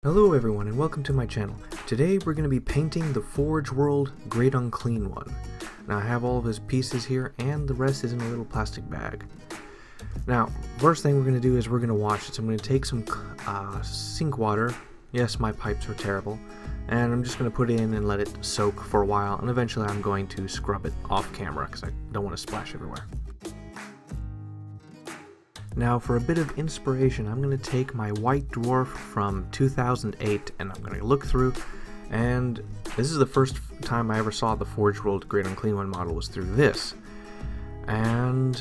Hello everyone and welcome to my channel. Today we're going to be painting the Forge World Great Unclean one. Now I have all of his pieces here and the rest is in a little plastic bag. Now first thing we're going to do is we're going to wash it. So I'm going to take some sink water. Yes, my pipes are terrible. And I'm just going to put it in and let it soak for a while, and eventually I'm going to scrub it off camera because I don't want to splash everywhere. Now for a bit of inspiration, I'm going to take my white dwarf from 2008 and I'm going to look through, and this is the first time I ever saw the Forge World Great Unclean One model was through this. And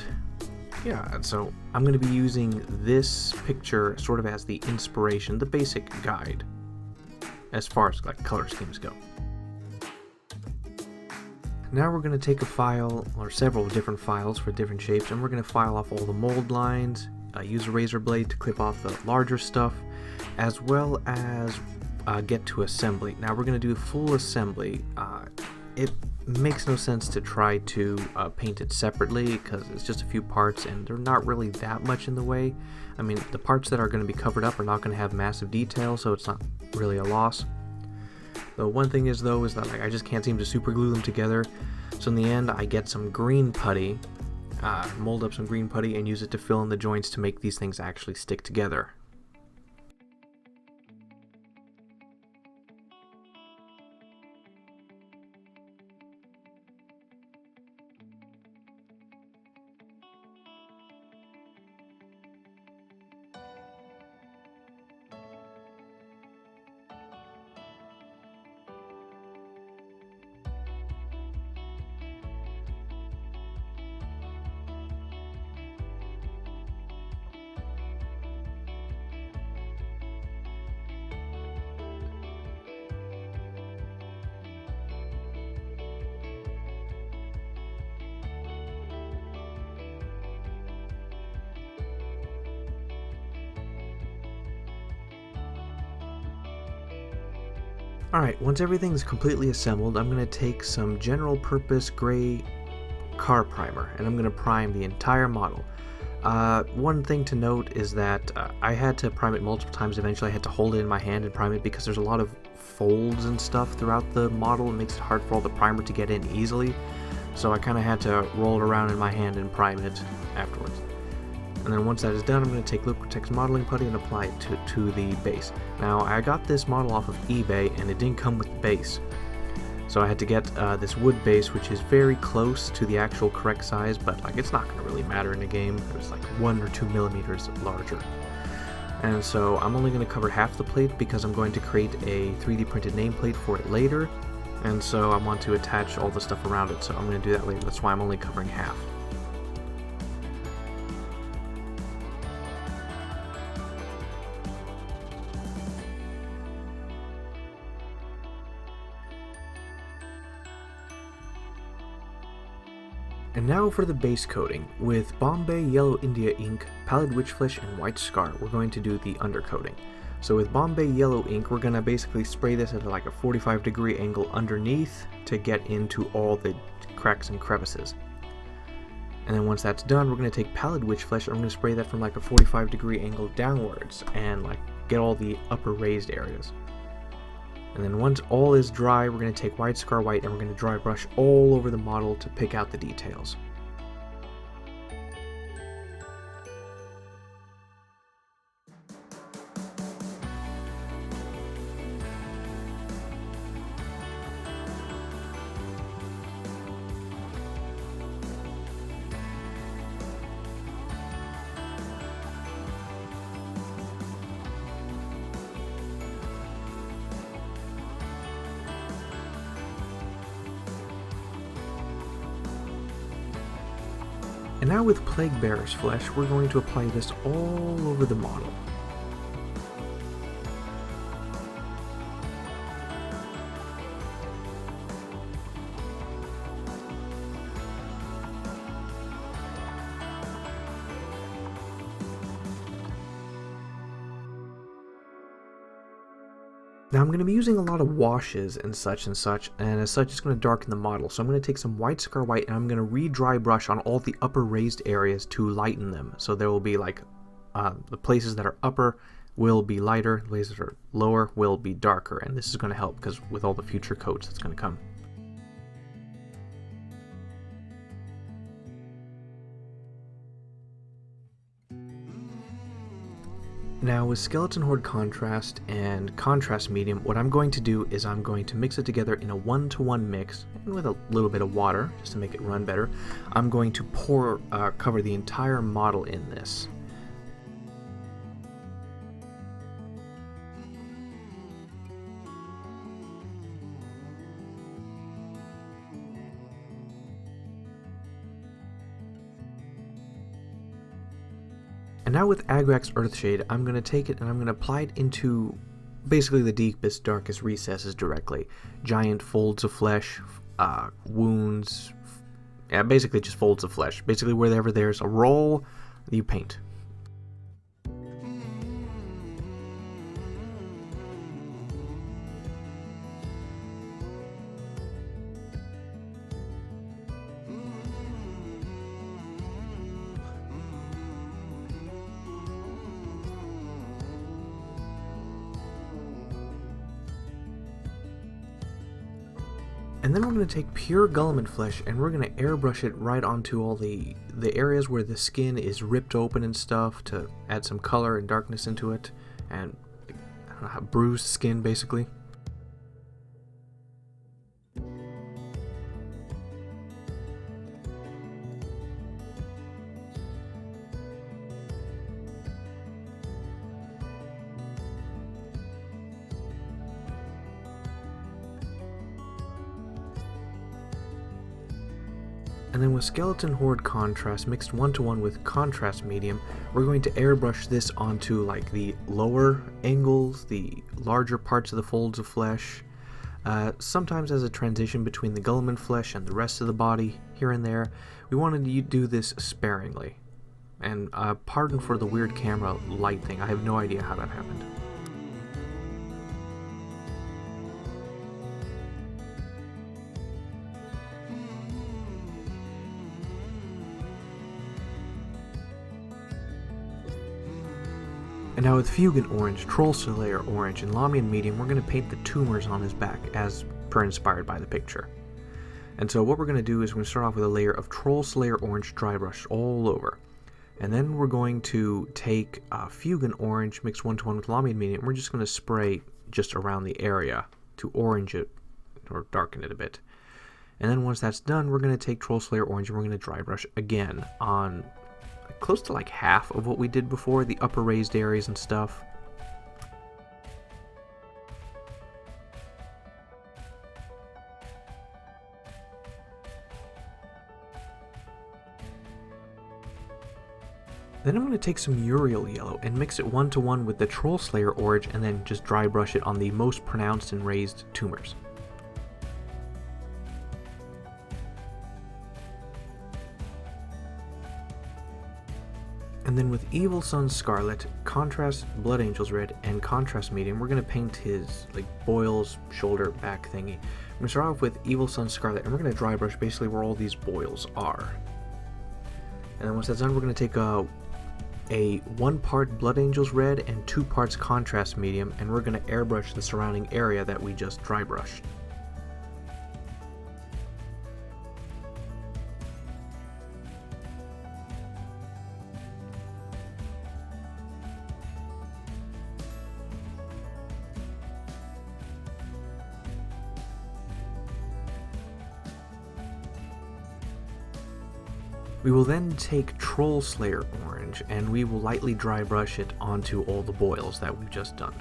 yeah, so I'm going to be using this picture sort of as the inspiration, the basic guide, as far as like color schemes go. Now we're going to take a file, or several different files for different shapes, and we're going to file off all the mold lines, use a razor blade to clip off the larger stuff, as well as get to assembly. Now we're going to do a full assembly. It makes no sense to try to paint it separately because it's just a few parts and they're not really that much in the way. I mean, the parts that are going to be covered up are not going to have massive detail, so it's not really a loss. The one thing is though is that I just can't seem to super glue them together, so in the end I get some green putty, mold up some green putty and use it to fill in the joints to make these things actually stick together. Alright, once everything's completely assembled, I'm going to take some general purpose gray car primer and I'm going to prime the entire model. One thing to note is that I had to prime it multiple times. Eventually I had to hold it in my hand and prime it because there's a lot of folds and stuff throughout the model. It makes it hard for all the primer to get in easily, so I kind of had to roll it around in my hand and prime it afterwards. And then once that is done, I'm going to take Luputex modeling putty and apply it to the base. Now, I got this model off of eBay and it didn't come with the base. So I had to get this wood base, which is very close to the actual correct size, but like it's not going to really matter in a game. It's like 1 or 2 millimeters larger. And so I'm only going to cover half the plate because I'm going to create a 3D printed nameplate for it later. And so I want to attach all the stuff around it, so I'm going to do that later. That's why I'm only covering half. And now for the base coating. With Bombay Yellow India ink, Pallid Witch Flesh, and White Scar, we're going to do the undercoating. So with Bombay Yellow ink, we're going to basically spray this at like a 45-degree angle underneath to get into all the cracks and crevices. And then once that's done, we're going to take Pallid Witch Flesh and I'm going to spray that from like a 45-degree angle downwards and like get all the upper raised areas. And then once all is dry, we're going to take White Scar White and we're going to dry brush all over the model to pick out the details. And now with Plague Bearer's Flesh, we're going to apply this all over the model. Now I'm going to be using a lot of washes and such, and as such it's going to darken the model. So I'm going to take some White Scar White and I'm going to re-dry brush on all the upper raised areas to lighten them. So there will be like the places that are upper will be lighter, layers that are lower will be darker, and this is going to help because with all the future coats that's going to come. Now with Skeleton Horde Contrast and Contrast Medium, what I'm going to do is I'm going to mix it together in a 1-to-1 mix, and with a little bit of water, just to make it run better. I'm going to cover the entire model in this. And now with Agrax Earthshade, I'm going to take it and I'm going to apply it into basically the deepest, darkest recesses directly. Giant folds of flesh, wounds, yeah, basically just folds of flesh. Basically wherever there's a roll, you paint. And then we're going to take pure Guilliman flesh and we're going to airbrush it right onto all the areas where the skin is ripped open and stuff to add some color and darkness into it, and I don't know, bruised skin basically. And then with Skeleton Horde Contrast mixed 1-to-1 with Contrast Medium, we're going to airbrush this onto like the lower angles, the larger parts of the folds of flesh, sometimes as a transition between the Guilliman flesh and the rest of the body, here and there. We wanted to do this sparingly. And pardon for the weird camera light thing, I have no idea how that happened. And now with Fugan Orange, Troll Slayer Orange, and Lamian Medium, we're going to paint the tumors on his back as per inspired by the picture. And so what we're going to do is we're going to start off with a layer of Troll Slayer Orange dry brush all over. And then we're going to take Fugan Orange mixed 1-to-1 with Lamian Medium, and we're just going to spray just around the area to orange it or darken it a bit. And then once that's done, we're going to take Troll Slayer Orange and we're going to dry brush again on close to like half of what we did before, the upper raised areas and stuff. Then I'm going to take some Uriel Yellow and mix it 1-to-1 with the Troll Slayer Orange and then just dry brush it on the most pronounced and raised tumors. And then with Evil Sun Scarlet, Contrast Blood Angels Red, and Contrast Medium, we're going to paint his like boils, shoulder, back thingy. We're going to start off with Evil Sun Scarlet, and we're going to dry brush basically where all these boils are. And then once that's done, we're going to take a 1 part Blood Angels Red and 2 parts Contrast Medium, and we're going to airbrush the surrounding area that we just dry brushed. We will then take Troll Slayer Orange and we will lightly dry brush it onto all the boils that we've just done.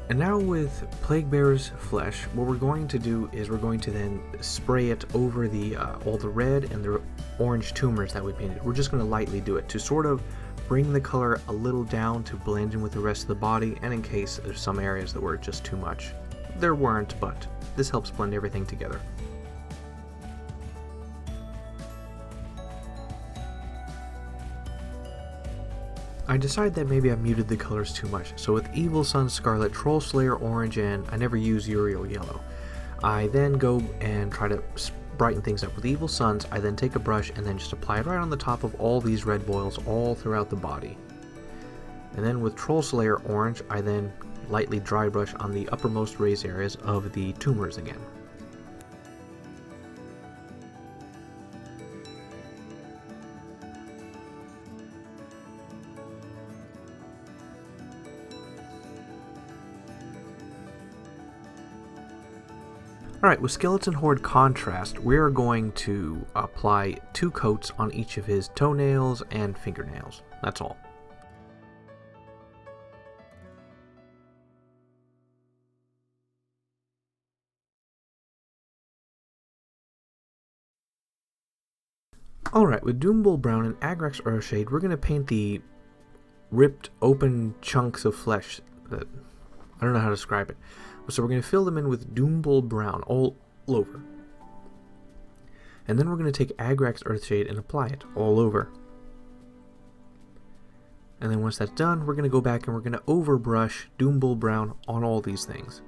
And now with Plaguebearer's Flesh, what we're going to do is we're going to then spray it over the all the red and the orange tumors that we painted. We're just going to lightly do it to sort of bring the color a little down to blend in with the rest of the body, and in case there's some areas that were just too much. There weren't, but this helps blend everything together. I decided that maybe I muted the colors too much, so with Evil Sun Scarlet, Troll Slayer Orange, and I never use Uriel Yellow. I then go and try to brighten things up. With Evil Suns, I then take a brush and then just apply it right on the top of all these red boils all throughout the body. And then with Troll Slayer Orange, I then lightly dry brush on the uppermost raised areas of the tumors again. Alright, with Skeleton Horde Contrast, we're going to apply 2 coats on each of his toenails and fingernails. That's all. Alright, with Doombull Brown and Agrax Earthshade, we're going to paint the ripped open chunks of flesh that I don't know how to describe it. So we're going to fill them in with Doombull Brown all over. And then we're going to take Agrax Earthshade and apply it all over. And then once that's done, we're going to go back and we're going to overbrush Doombull Brown on all these things.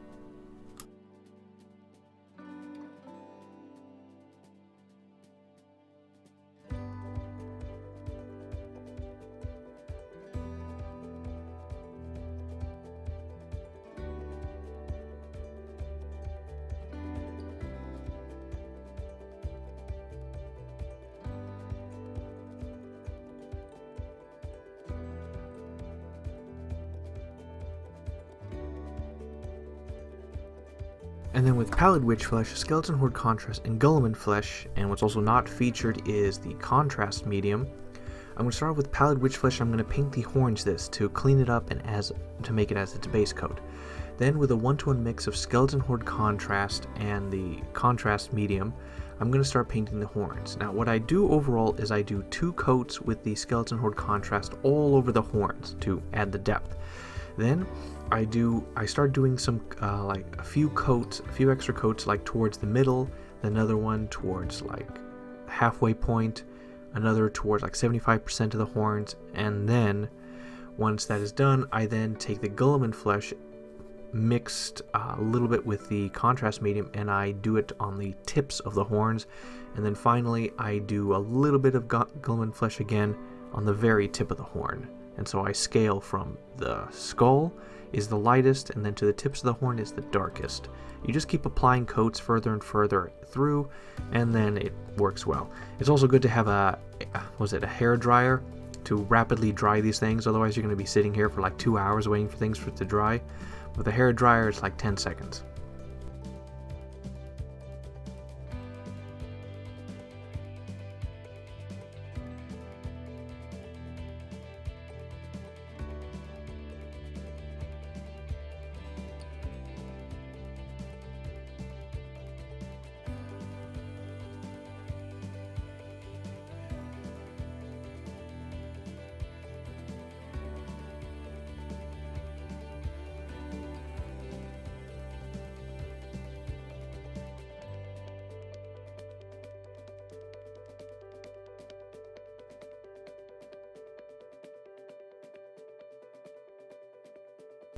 And then with Pallid Witch Flesh, Skeleton Horde Contrast, and Guilliman Flesh, and what's also not featured is the Contrast Medium. I'm going to start off with Pallid Witch Flesh. I'm going to paint the horns this to clean it up and to make it as its base coat. Then with a 1-to-1 mix of Skeleton Horde Contrast and the Contrast Medium, I'm going to start painting the horns. Now what I do overall is I do 2 coats with the Skeleton Horde Contrast all over the horns to add the depth. Then I start doing some like a few extra coats like towards the middle, another one towards like halfway point, another towards like 75% of the horns, and then once that is done, I then take the Guilliman Flesh mixed a little bit with the Contrast Medium and I do it on the tips of the horns, and then finally I do a little bit of Guilliman Flesh again on the very tip of the horn. And so I scale from the skull is the lightest, and then to the tips of the horn is the darkest. You just keep applying coats further and further through, and then it works well. It's also good to have a hair dryer to rapidly dry these things, otherwise you're going to be sitting here for like 2 hours waiting for things to dry. With a hair dryer, it's like 10 seconds.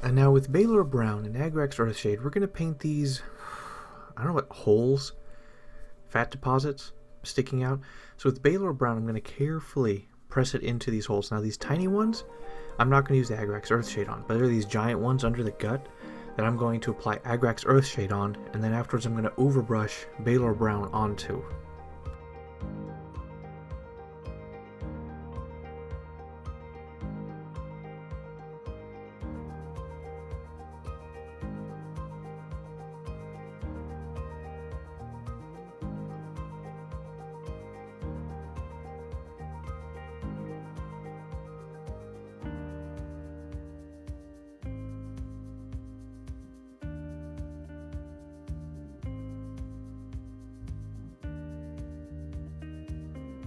And now with Balor Brown and Agrax Earthshade, we're going to paint these, I don't know what, holes? Fat deposits sticking out. So with Balor Brown, I'm going to carefully press it into these holes. Now these tiny ones, I'm not going to use the Agrax Earthshade on, but there are these giant ones under the gut that I'm going to apply Agrax Earthshade on, and then afterwards I'm going to overbrush Balor Brown onto.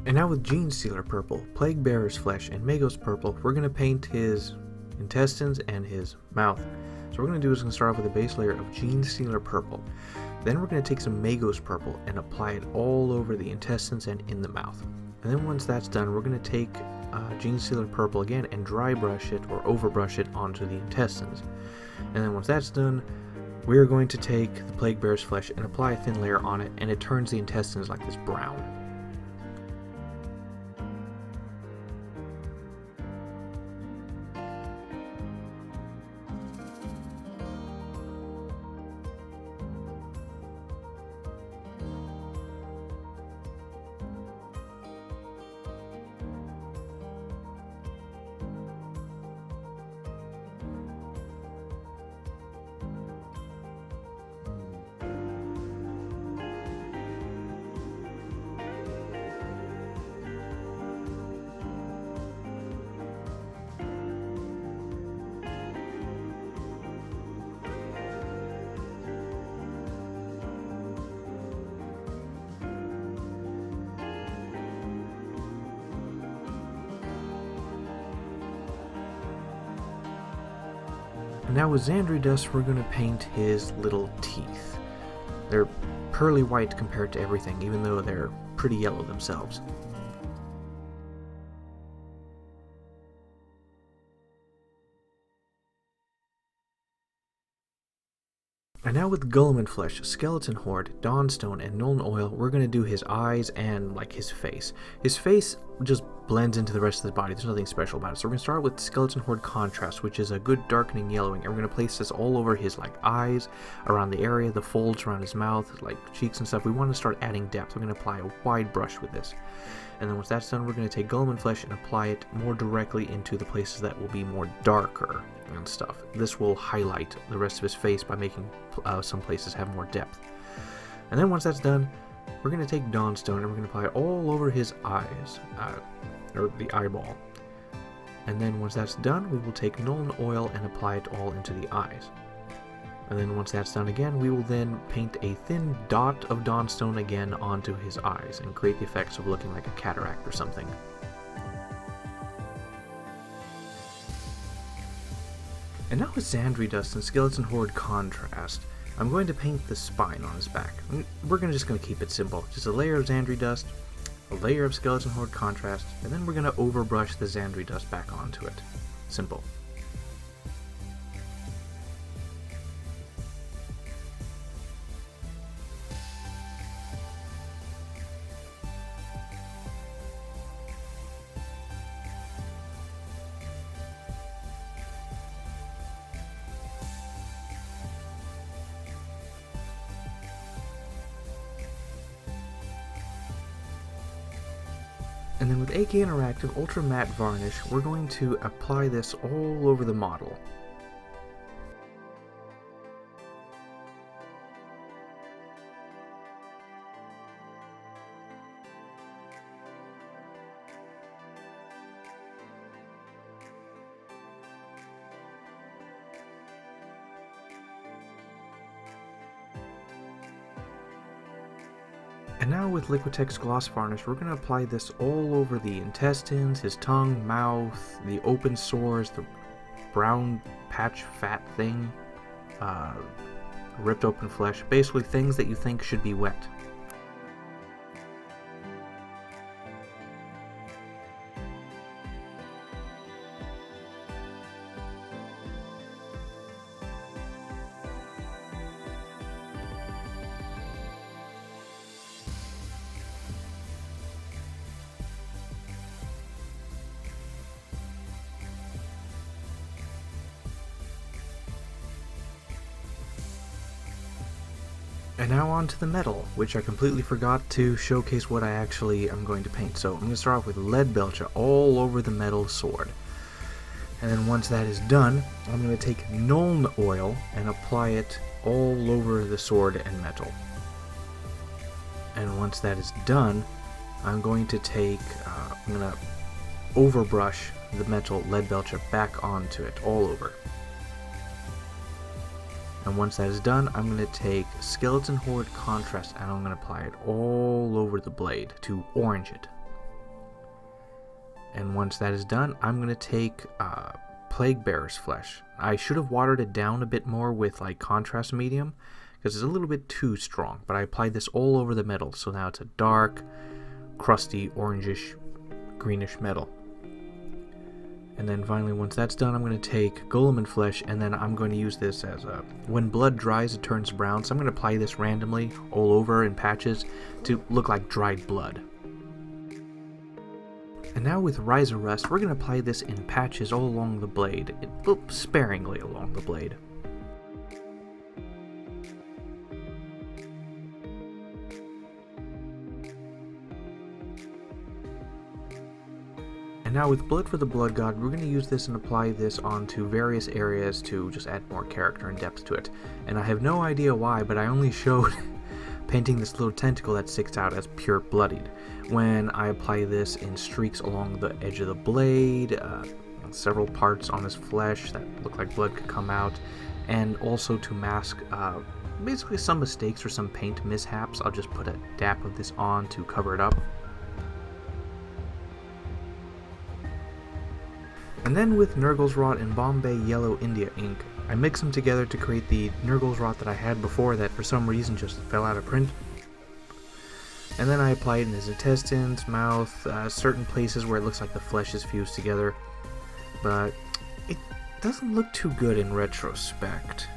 And now with Gene Stealer Purple, Plague Bearer's Flesh, and Magos Purple, we're going to paint his intestines and his mouth. So what we're going to do is going to start off with a base layer of Gene Stealer Purple. Then we're going to take some Magos Purple and apply it all over the intestines and in the mouth. And then once that's done, we're going to take Gene Stealer Purple again and dry brush it or overbrush it onto the intestines. And then once that's done, we're going to take the Plague Bear's flesh and apply a thin layer on it, and it turns the intestines like this brown. Now with Xandri Dust, we're going to paint his little teeth. They're pearly white compared to everything, even though they're pretty yellow themselves. And now with Guilliman Flesh, Skeleton Horde, Dawnstone, and Nuln Oil, we're going to do his eyes and like his face. His face just blends into the rest of his body. There's nothing special about it. So we're going to start with Skeleton Horde Contrast, which is a good darkening yellowing, and we're going to place this all over his like eyes, around the area, the folds around his mouth, like cheeks and stuff. We want to start adding depth. We're going to apply a wide brush with this. And then once that's done, we're going to take Guilliman Flesh and apply it more directly into the places that will be more darker and stuff. This will highlight the rest of his face by making some places have more depth. And then once that's done, we're going to take Dawnstone and we're going to apply it all over his eyes, or the eyeball. And then once that's done, we will take Nuln Oil and apply it all into the eyes. And then once that's done again, we will then paint a thin dot of Dawnstone again onto his eyes and create the effects of looking like a cataract or something. And now with Xandri Dust and Skeleton Horde Contrast, I'm going to paint the spine on his back. We're just going to keep it simple. Just a layer of Xandri Dust, a layer of Skeleton Horde Contrast, and then we're going to overbrush the Xandri Dust back onto it. Simple. And then with AK Interactive Ultra Matte Varnish, we're going to apply this all over the model. And now with Luputex Gloss Varnish, we're going to apply this all over the intestines, his tongue, mouth, the open sores, the brown patch fat thing, ripped open flesh, basically things that you think should be wet. And now on to the metal, which I completely forgot to showcase what I actually am going to paint. So I'm going to start off with Lead Belcher all over the metal sword. And then once that is done, I'm going to take Nuln Oil and apply it all over the sword and metal. And once that is done, I'm going to take, I'm going to overbrush the metal Lead Belcher back onto it, all over. And once that is done, I'm going to take Skeleton Horde Contrast and I'm going to apply it all over the blade to orange it. And once that is done, I'm going to take Plague Bear's Flesh. I should have watered it down a bit more with like contrast medium because it's a little bit too strong, but I applied this all over the metal, so now it's a dark, crusty, orangish, greenish metal. And then finally, once that's done, I'm going to take Golem and Flesh, and then I'm going to use this as a... When blood dries, it turns brown, so I'm going to apply this randomly all over in patches to look like dried blood. And now with Rise of Rust, we're going to apply this in patches all along the blade, sparingly along the blade. And now with Blood for the Blood God, we're going to use this and apply this onto various areas to just add more character and depth to it. And I have no idea why, but I only showed painting this little tentacle that sticks out as pure bloodied. When I apply this in streaks along the edge of the blade, several parts on his flesh that look like blood could come out, and also to mask basically some mistakes or some paint mishaps, I'll just put a dab of this on to cover it up. And then with Nurgle's Rot and Bombay Yellow India ink, I mix them together to create the Nurgle's Rot that I had before that for some reason just fell out of print. And then I apply it in his intestines, mouth, certain places where it looks like the flesh is fused together. But it doesn't look too good in retrospect.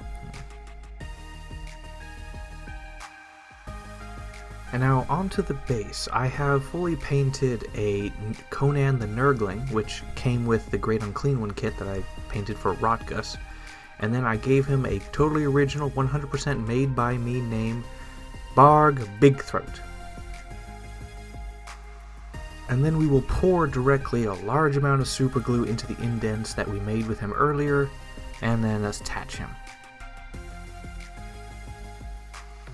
And now onto the base. I have fully painted a Conan the Nurgling, which came with the Great Unclean One kit that I painted for Rotgus. And then I gave him a totally original, 100% made by me name, Barg Bigthroat. And then we will pour directly a large amount of super glue into the indents that we made with him earlier, and then attach him.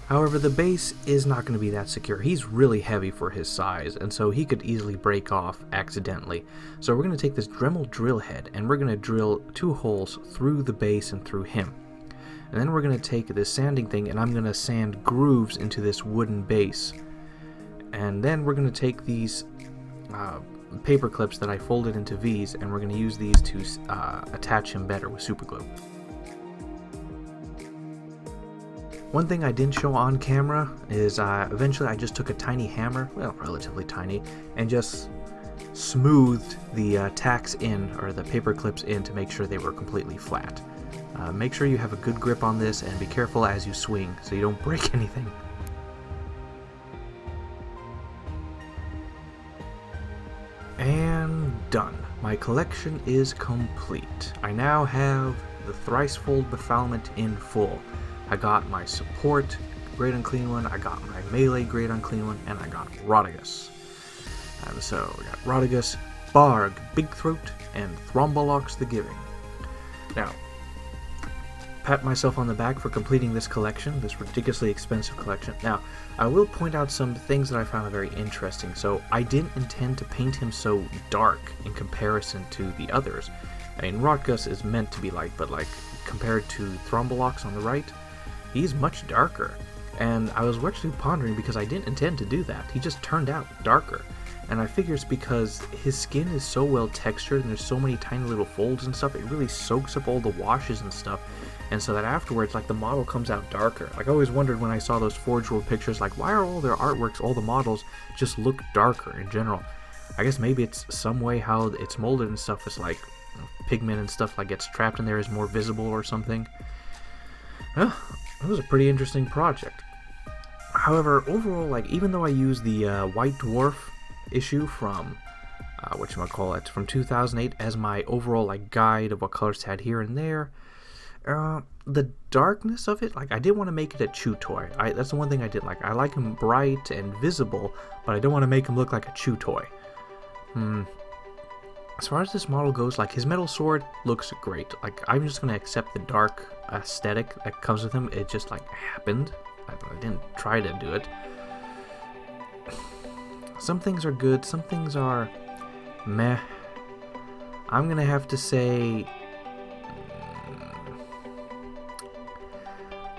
However, the base is not going to be that secure. He's really heavy for his size, and so he could easily break off accidentally. So we're going to take this Dremel drill head, and we're going to drill 2 holes through the base and through him. And then we're going to take this sanding thing, and I'm going to sand grooves into this wooden base. And then we're going to take these paper clips that I folded into V's, and we're going to use these to attach him better with super glue. One thing I didn't show on camera is eventually I just took a tiny hammer, well, relatively tiny, and just smoothed the tacks in, or the paper clips in, to make sure they were completely flat. Make sure you have a good grip on this and be careful as you swing so you don't break anything. And done. My collection is complete. I now have the Thricefold Befoulment in full. I got my support Great Unclean One, I got my melee Great Unclean One, and I got Rodigus. And so we got Rodigus, Barg Bigthroat, and Thrombolox the Giving. Now, pat myself on the back for completing this collection, this ridiculously expensive collection. Now, I will point out some things that I found very interesting. So, I didn't intend to paint him so dark in comparison to the others. I mean, Rotgus is meant to be light, but like, compared to Thrombolox on the right, he's much darker. And I was actually pondering, because I didn't intend to do that. He just turned out darker. And I figure it's because his skin is so well textured and there's so many tiny little folds and stuff, it really soaks up all the washes and stuff. And so that afterwards, like, the model comes out darker. Like, I always wondered when I saw those Forge World pictures, like, why are all their artworks, all the models, just look darker in general? I guess maybe it's some way how it's molded and stuff is like, you know, pigment and stuff like gets trapped in there is more visible or something. Well, it was a pretty interesting project. However, overall, like, even though I used the White Dwarf issue from whatchamacallit, from 2008 as my overall like guide of what colors to add here and there, the darkness of it, like, I didn't want to make it a chew toy. That's the one thing I did like. I like him bright and visible, but I don't want to make him look like a chew toy. As far as this model goes, like, his metal sword looks great. Like, I'm just gonna accept the dark aesthetic that comes with him. It just like happened. I didn't try to do it. Some things are good, some things are meh. I'm gonna have to say,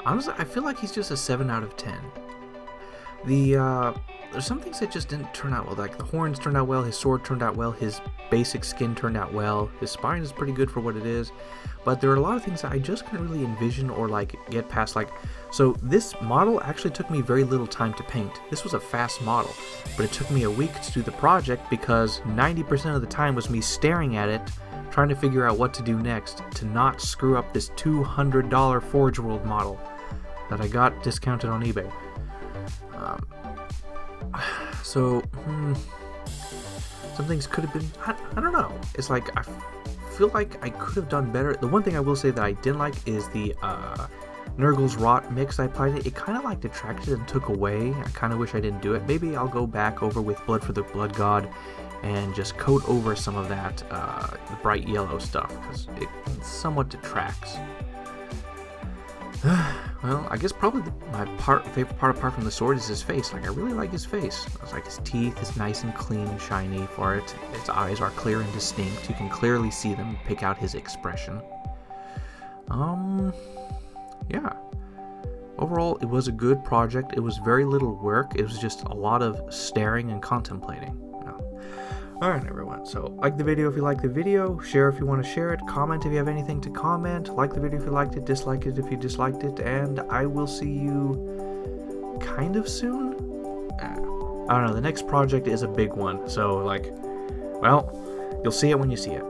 honestly, I feel like he's just a 7 out of 10. The there's some things that just didn't turn out well. Like the horns turned out well, his sword turned out well, his basic skin turned out well, his spine is pretty good for what it is, but there are a lot of things that I just couldn't really envision or like get past. Like, so this model actually took me very little time to paint. This was a fast model, but it took me a week to do the project because 90% of the time was me staring at it, trying to figure out what to do next to not screw up this $200 Forge World model that I got discounted on eBay. So some things could have been, I don't know. It's like I feel like I could have done better. The one thing I will say that I didn't like is the Nurgle's Rot mix I applied it. It kind of like detracted and took away. I kind of wish I didn't do it. Maybe I'll go back over with Blood for the Blood God and just coat over some of that the bright yellow stuff because it somewhat detracts. Well, I guess probably my favorite part apart from the sword is his face. Like, I really like his face. It's like his teeth is nice and clean and shiny for it. His eyes are clear and distinct. You can clearly see them and pick out his expression. Yeah. Overall, it was a good project. It was very little work. It was just a lot of staring and contemplating. Alright everyone, so like the video if you like the video, share if you want to share it, comment if you have anything to comment, like the video if you liked it, dislike it if you disliked it, and I will see you kind of soon? I don't know, the next project is a big one, so like, well, you'll see it when you see it.